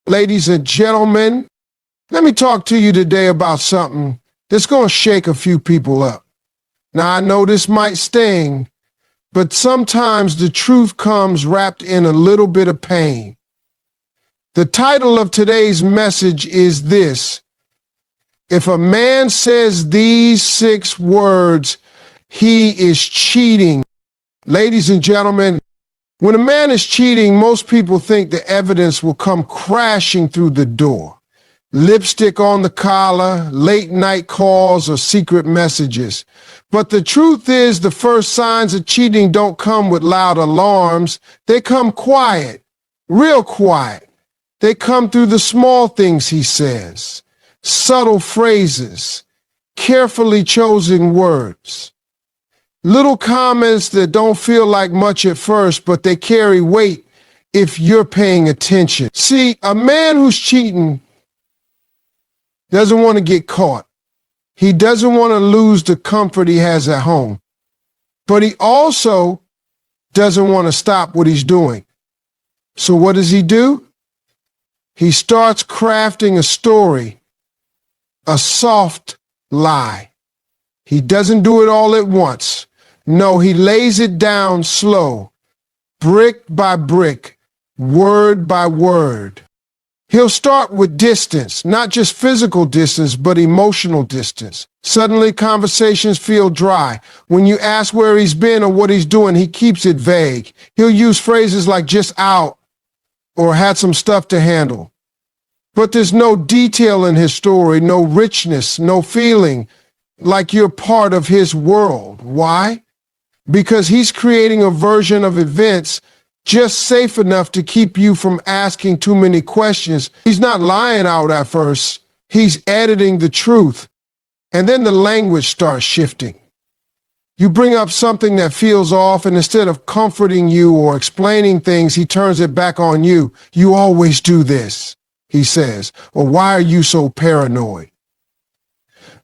Ladies and gentlemen, let me talk to you today about something that's going to shake a few people up. Now, I know this might sting, but sometimes the truth comes wrapped in a little bit of pain. The title of today's message is this: if a man says these 6 words, he is cheating. Ladies and gentlemen, when a man is cheating, most people think the evidence will come crashing through the door. Lipstick on the collar, late night calls, or secret messages. But the truth is, the first signs of cheating don't come with loud alarms. They come quiet, real quiet. They come through the small things he says, subtle phrases, carefully chosen words. Little comments that don't feel like much at first, but they carry weight if you're paying attention. See, a man who's cheating doesn't want to get caught. He doesn't want to lose the comfort he has at home. But he also doesn't want to stop what he's doing. So what does he do? He starts crafting a story, a soft lie. He doesn't do it all at once. No, he lays it down slow, brick by brick, word by word. He'll start with distance, not just physical distance, but emotional distance. Suddenly, conversations feel dry. When you ask where he's been or what he's doing, he keeps it vague. He'll use phrases like just out or had some stuff to handle. But there's no detail in his story, no richness, no feeling like you're part of his world. Why? Because he's creating a version of events just safe enough to keep you from asking too many questions. He's not lying out at first. He's editing the truth. And then the language starts shifting. You bring up something that feels off, and instead of comforting you or explaining things, he turns it back on you. You always do this, he says. Or why are you so paranoid?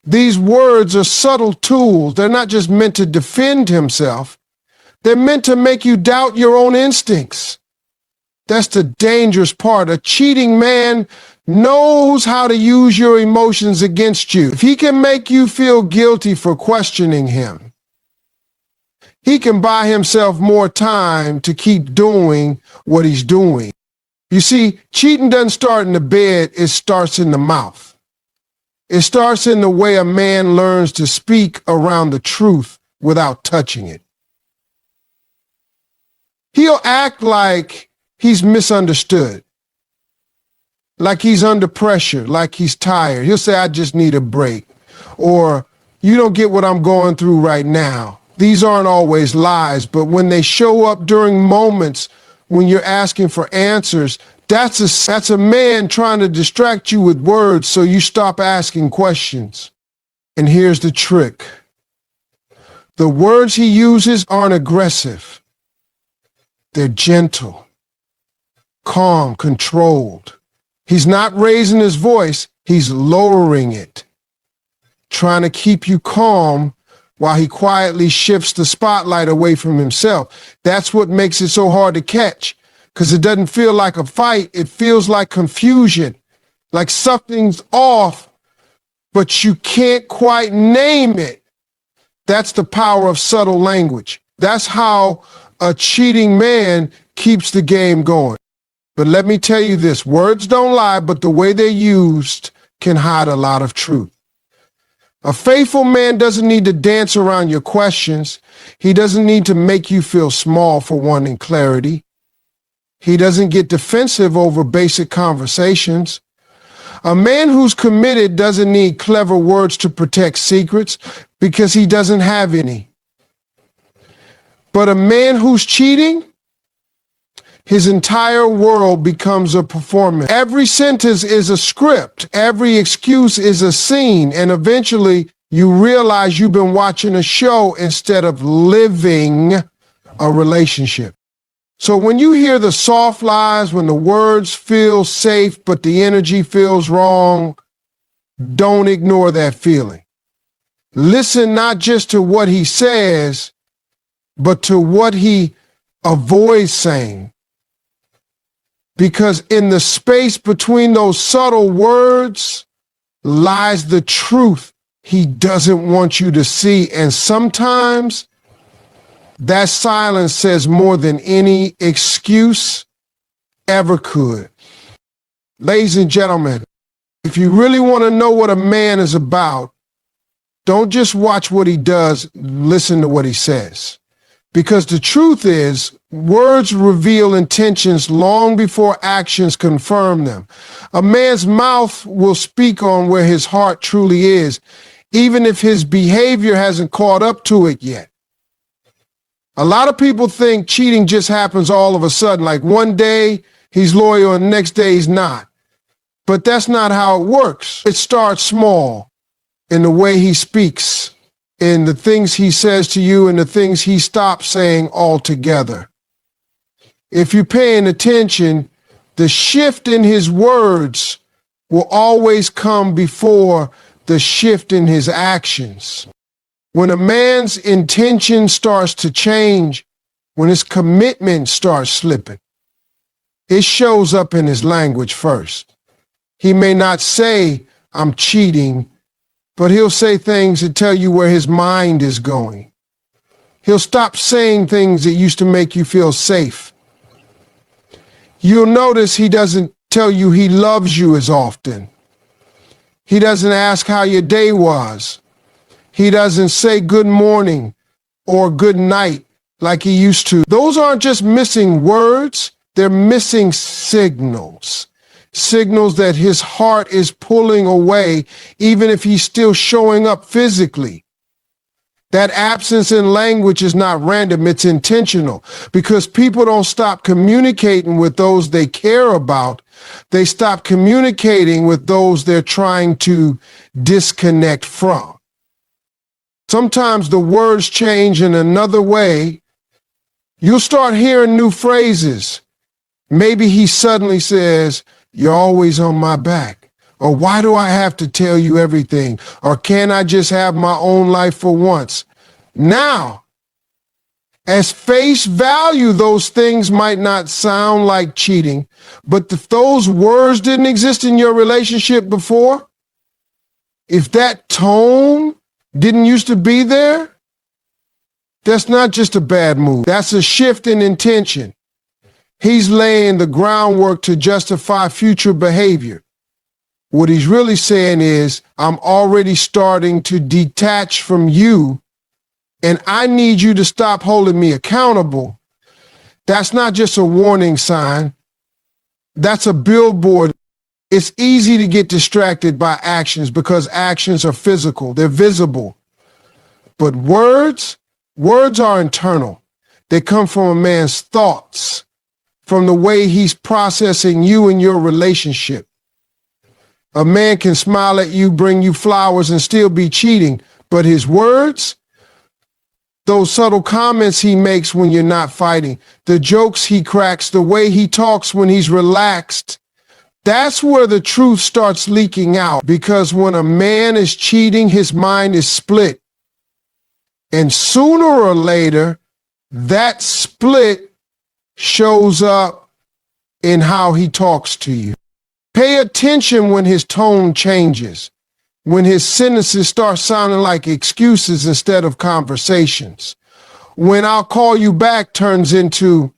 These words are subtle tools. They're not just meant to defend himself. They're meant to make you doubt your own instincts. That's the dangerous part. A cheating man knows how to use your emotions against you. If he can make you feel guilty for questioning him, he can buy himself more time to keep doing what he's doing. You see, cheating doesn't start in the bed, it starts in the mouth. It starts in the way a man learns to speak around the truth without touching it. He'll act like he's misunderstood, like he's under pressure, like he's tired. He'll say, I just need a break, or you don't get what I'm going through right now. These aren't always lies, but when they show up during moments when you're asking for answers, that's a man trying to distract you with words so you stop asking questions. And here's the trick. The words he uses aren't aggressive. They're gentle, calm, controlled. He's not raising his voice, he's lowering it, trying to keep you calm while he quietly shifts the spotlight away from himself. That's what makes it so hard to catch, because it doesn't feel like a fight. It feels like confusion, like something's off, but you can't quite name it. That's the power of subtle language. That's how a cheating man keeps the game going. But let me tell you this, words don't lie, but the way they're used can hide a lot of truth. A faithful man doesn't need to dance around your questions. He doesn't need to make you feel small for wanting clarity. He doesn't get defensive over basic conversations. A man who's committed doesn't need clever words to protect secrets because he doesn't have any. But a man who's cheating, his entire world becomes a performance. Every sentence is a script. Every excuse is a scene. And eventually you realize you've been watching a show instead of living a relationship. So when you hear the soft lies, when the words feel safe, but the energy feels wrong, don't ignore that feeling. Listen not just to what he says, but to what he avoids saying. because in the space between those subtle words lies the truth he doesn't want you to see. And sometimes that silence says more than any excuse ever could. Ladies and gentlemen, if you really want to know what a man is about, don't just watch what he does, listen to what he says. Because the truth is, words reveal intentions long before actions confirm them. A man's mouth will speak on where his heart truly is, even if his behavior hasn't caught up to it yet. A lot of people think cheating just happens all of a sudden, like one day he's loyal and the next day he's not. But that's not how it works. It starts small in the way he speaks, in the things he says to you, and the things he stops saying altogether. If you're paying attention, the shift in his words will always come before the shift in his actions. When a man's intention starts to change, when his commitment starts slipping, it shows up in his language first. He may not say, "I'm cheating," but he'll say things that tell you where his mind is going. He'll stop saying things that used to make you feel safe. You'll notice he doesn't tell you he loves you as often. He doesn't ask how your day was. He doesn't say good morning or good night like he used to. Those aren't just missing words, they're missing signals. Signals that his heart is pulling away, even if he's still showing up physically. That absence in language is not random, it's intentional, because people don't stop communicating with those they care about. They stop communicating with those they're trying to disconnect from. Sometimes the words change in another way. You'll start hearing new phrases. Maybe he suddenly says, "You're always on my back," or "Why do I have to tell you everything?" or "Can't I just have my own life for once?" Now, as face value, those things might not sound like cheating, but if those words didn't exist in your relationship before, if that tone didn't used to be there, that's not just a bad move. That's a shift in intention. He's laying the groundwork to justify future behavior. What he's really saying is, I'm already starting to detach from you, and I need you to stop holding me accountable. That's not just a warning sign. That's a billboard. It's easy to get distracted by actions because actions are physical. They're visible. But words are internal. They come from a man's thoughts, from the way he's processing you and your relationship. A man can smile at you, bring you flowers, and still be cheating, but his words, those subtle comments he makes when you're not fighting, the jokes he cracks, the way he talks when he's relaxed, that's where the truth starts leaking out. Because when a man is cheating, his mind is split. And sooner or later, that split shows up in how he talks to you. Pay attention when his tone changes, when his sentences start sounding like excuses instead of conversations, when "I'll call you back" turns into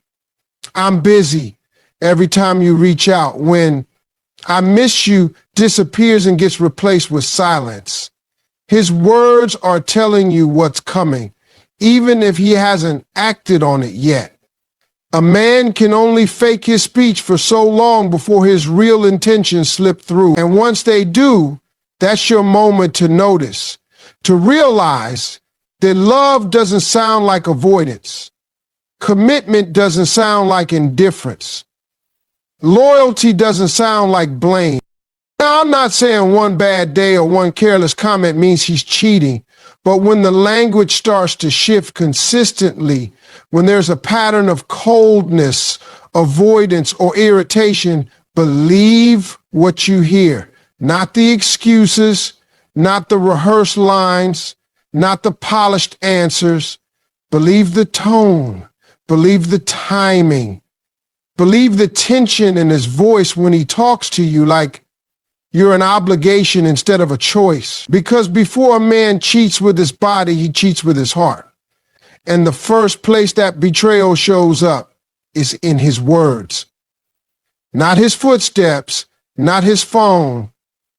"I'm busy" every time you reach out, when "I miss you" disappears and gets replaced with silence. His words are telling you what's coming, even if he hasn't acted on it yet. A man can only fake his speech for so long before his real intentions slip through. And once they do, that's your moment to notice, to realize that love doesn't sound like avoidance. Commitment doesn't sound like indifference. Loyalty doesn't sound like blame. Now, I'm not saying one bad day or one careless comment means he's cheating, but when the language starts to shift consistently, when there's a pattern of coldness, avoidance, or irritation, believe what you hear. Not the excuses, not the rehearsed lines, not the polished answers. Believe the tone, believe the timing, Believe the tension in his voice when he talks to you, like you're an obligation instead of a choice. Because before a man cheats with his body, he cheats with his heart. And the first place that betrayal shows up is in his words. Not his footsteps, not his phone,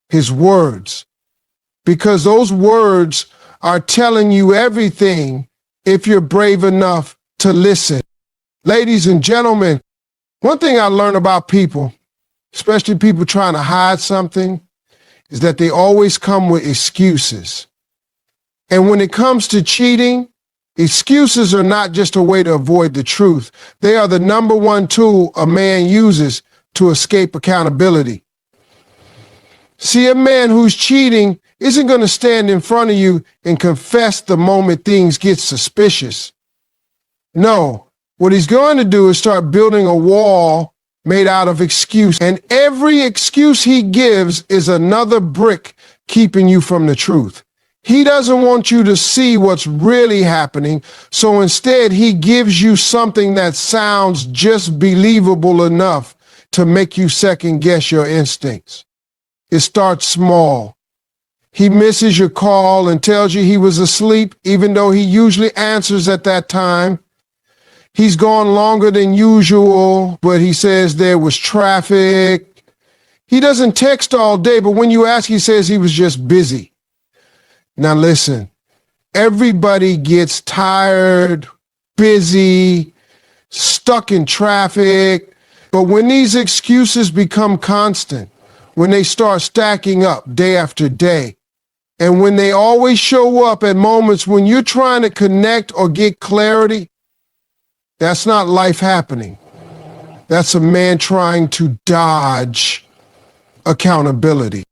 his words. Because those words are telling you everything if you're brave enough to listen. Ladies and gentlemen, one thing I learned about people, especially people trying to hide something, is that they always come with excuses. And when it comes to cheating, excuses are not just a way to avoid the truth. They are the number one tool a man uses to escape accountability. See, a man who's cheating isn't going to stand in front of you and confess the moment things get suspicious. No, what he's going to do is start building a wall made out of excuse. And every excuse he gives is another brick keeping you from the truth. He doesn't want you to see what's really happening, so instead he gives you something that sounds just believable enough to make you second guess your instincts. It starts small. He misses your call and tells you he was asleep, even though he usually answers at that time. He's gone longer than usual, but he says there was traffic. He doesn't text all day, but when you ask, he says he was just busy. Now listen, everybody gets tired, busy, stuck in traffic. But when these excuses become constant, when they start stacking up day after day, and when they always show up at moments when you're trying to connect or get clarity, that's not life happening. That's a man trying to dodge accountability.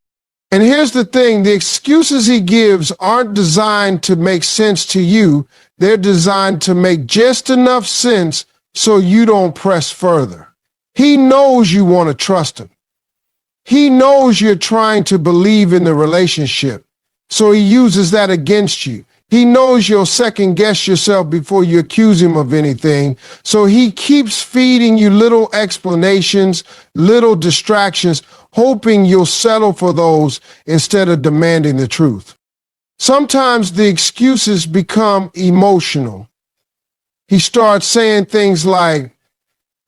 And here's the thing, the excuses he gives aren't designed to make sense to you. They're designed to make just enough sense so you don't press further. He knows you want to trust him. He knows you're trying to believe in the relationship, so he uses that against you. He knows you'll second guess yourself before you accuse him of anything, so he keeps feeding you little explanations, little distractions, hoping you'll settle for those instead of demanding the truth. Sometimes the excuses become emotional. He starts saying things like,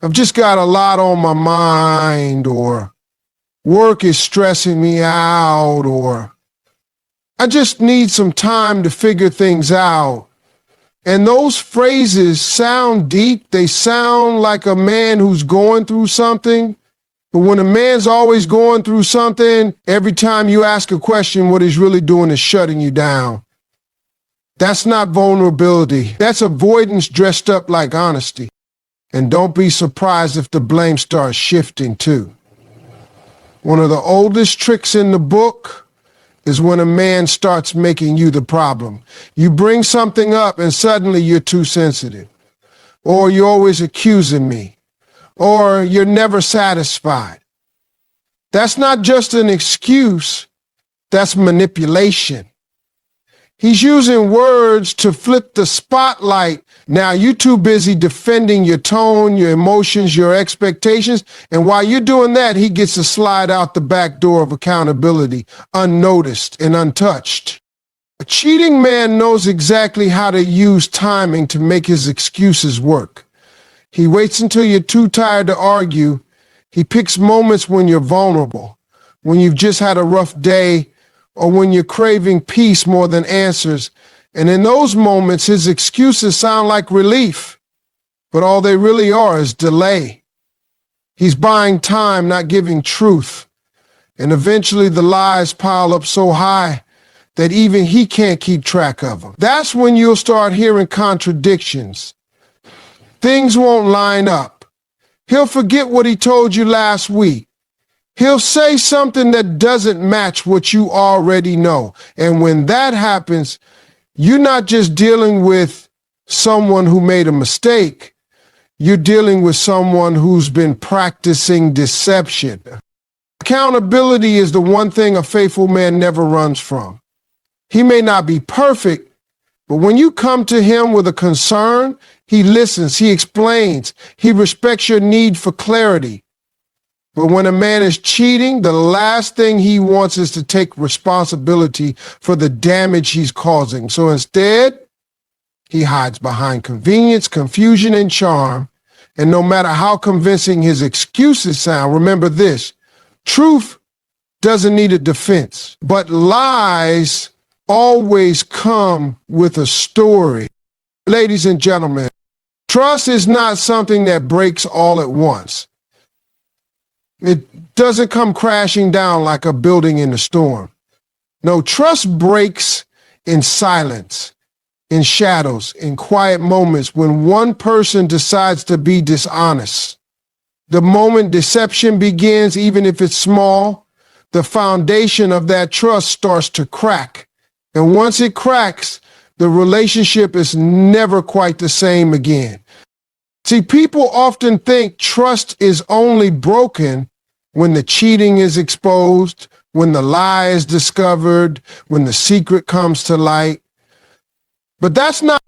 I've just got a lot on my mind, or work is stressing me out, or I just need some time to figure things out. And those phrases sound deep. They sound like a man who's going through something. But when a man's always going through something, every time you ask a question, what he's really doing is shutting you down. That's not vulnerability. That's avoidance dressed up like honesty. And don't be surprised if the blame starts shifting too. One of the oldest tricks in the book is when a man starts making you the problem. You bring something up and suddenly you're too sensitive. Or you're always accusing me. Or you're never satisfied. That's not just an excuse, that's manipulation. He's using words to flip the spotlight. Now you're too busy defending your tone, your emotions, your expectations, and while you're doing that, he gets to slide out the back door of accountability, unnoticed and untouched. A cheating man knows exactly how to use timing to make his excuses work. He waits until you're too tired to argue. He picks moments when you're vulnerable, when you've just had a rough day, or when you're craving peace more than answers. And in those moments, his excuses sound like relief, but all they really are is delay. He's buying time, not giving truth. And eventually the lies pile up so high that even he can't keep track of them. That's when you'll start hearing contradictions. Things won't line up. He'll forget what he told you last week. He'll say something that doesn't match what you already know. And when that happens, you're not just dealing with someone who made a mistake. You're dealing with someone who's been practicing deception. Accountability is the one thing a faithful man never runs from. He may not be perfect, But when you come to him with a concern, he listens, he explains, he respects your need for clarity. But when a man is cheating, the last thing he wants is to take responsibility for the damage he's causing. So instead, he hides behind convenience, confusion, and charm. And no matter how convincing his excuses sound, remember this: truth doesn't need a defense, but lies always come with a story. Ladies and gentlemen, trust is not something that breaks all at once. It doesn't come crashing down like a building in a storm. No, trust breaks in silence, in shadows, in quiet moments when one person decides to be dishonest. The moment deception begins, even if it's small, the foundation of that trust starts to crack. And once it cracks, the relationship is never quite the same again. See, people often think trust is only broken when the cheating is exposed, when the lie is discovered, when the secret comes to light. But that's not